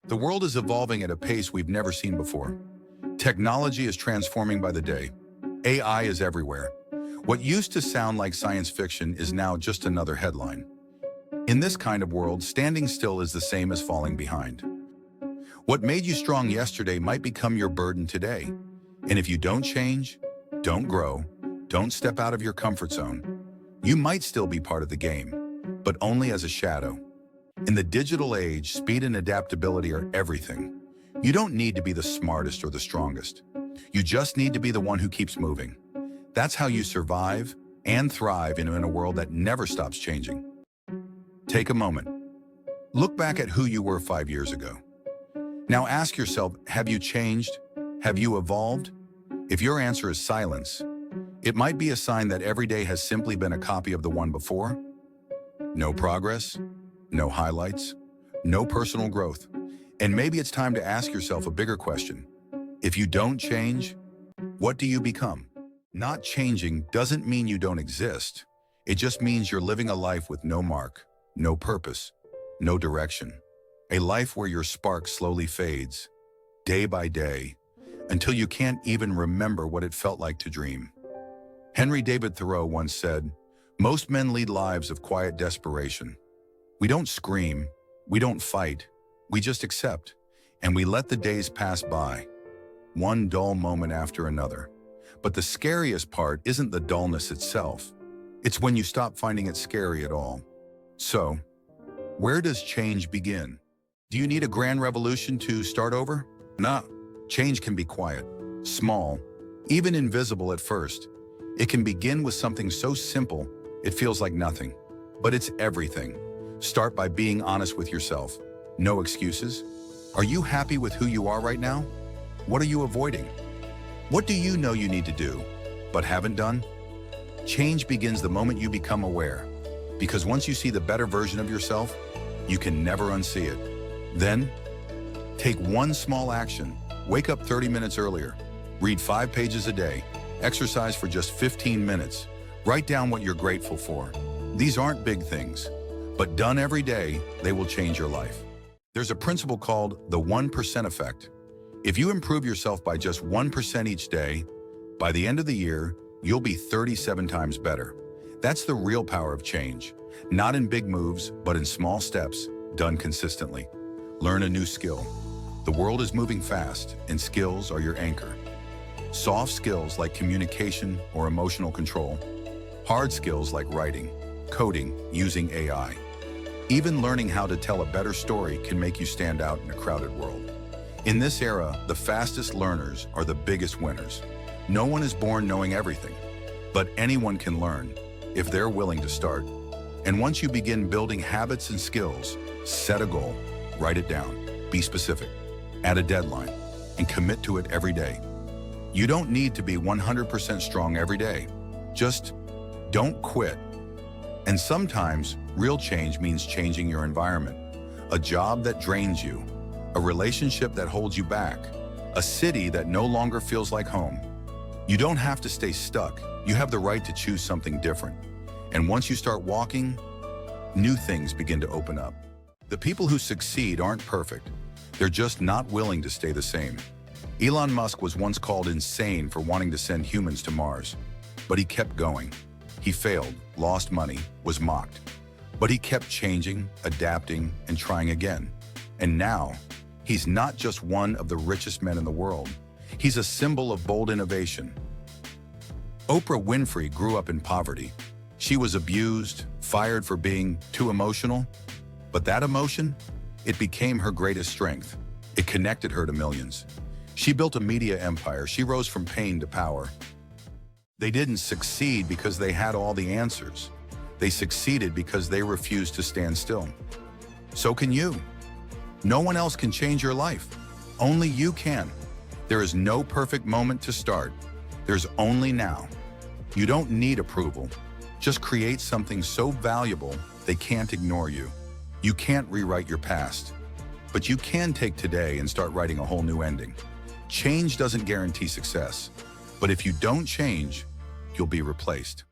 The world is evolving at a pace we've never seen before. Technology is transforming by the day. AI is everywhere. What used to sound like science fiction is now just another headline. In this kind of world, standing still is the same as falling behind. What made you strong yesterday might become your burden today. And if you don't change, don't grow, don't step out of your comfort zone, you might still be part of the game, but only as a shadow. In the digital age, speed and adaptability are everything. You don't need to be the smartest or the strongest. You just need to be the one who keeps moving. That's how you survive and thrive in a world that never stops changing. Take a moment. Look back at who you were 5 years ago. Now ask yourself, have you changed? Have you evolved? If your answer is silence, it might be a sign that every day has simply been a copy of the one before. No progress, no highlights, no personal growth. And maybe it's time to ask yourself a bigger question. If you don't change, what do you become? Not changing doesn't mean you don't exist. It just means you're living a life with no mark, no purpose, no direction. A life where your spark slowly fades, day by day, until you can't even remember what it felt like to dream. Henry David Thoreau once said, "Most men lead lives of quiet desperation. We don't scream, we don't fight, we just accept, and we let the days pass by, one dull moment after another." But the scariest part isn't the dullness itself. It's when you stop finding it scary at all. So, where does change begin? Do you need a grand revolution to start over? No. Change can be quiet, small, even invisible at first. It can begin with something so simple, it feels like nothing. But it's everything. Start by being honest with yourself. No excuses. Are you happy with who you are right now? What are you avoiding? What do you know you need to do, but haven't done? Change begins the moment you become aware. Because once you see the better version of yourself, you can never unsee it. Then, take one small action. Wake up 30 minutes earlier. Read 5 pages a day. Exercise for just 15 minutes. Write down what you're grateful for. These aren't big things, but done every day, they will change your life. There's a principle called the 1% effect. If you improve yourself by just 1% each day, by the end of the year, you'll be 37 times better. That's the real power of change. Not in big moves, but in small steps, done consistently. Learn a new skill. The world is moving fast, and skills are your anchor. Soft skills like communication or emotional control. Hard skills like writing, coding, using AI. Even learning how to tell a better story can make you stand out in a crowded world. In this era, the fastest learners are the biggest winners. No one is born knowing everything, but anyone can learn if they're willing to start. And once you begin building habits and skills, set a goal, write it down, be specific, add a deadline, and commit to it every day. You don't need to be 100% strong every day. Just don't quit. And sometimes, real change means changing your environment. A job that drains you, a relationship that holds you back, a city that no longer feels like home. You don't have to stay stuck. You have the right to choose something different. And once you start walking, new things begin to open up. The people who succeed aren't perfect. They're just not willing to stay the same. Elon Musk was once called insane for wanting to send humans to Mars, but he kept going. He failed, lost money, was mocked. But he kept changing, adapting, and trying again. And now, he's not just one of the richest men in the world. He's a symbol of bold innovation. Oprah Winfrey grew up in poverty. She was abused, fired for being too emotional. But that emotion, it became her greatest strength. It connected her to millions. She built a media empire. She rose from pain to power. They didn't succeed because they had all the answers. They succeeded because they refused to stand still. So can you. No one else can change your life. Only you can. There is no perfect moment to start. There's only now. You don't need approval. Just create something so valuable they can't ignore you. You can't rewrite your past, but you can take today and start writing a whole new ending. Change doesn't guarantee success, but if you don't change, you'll be replaced.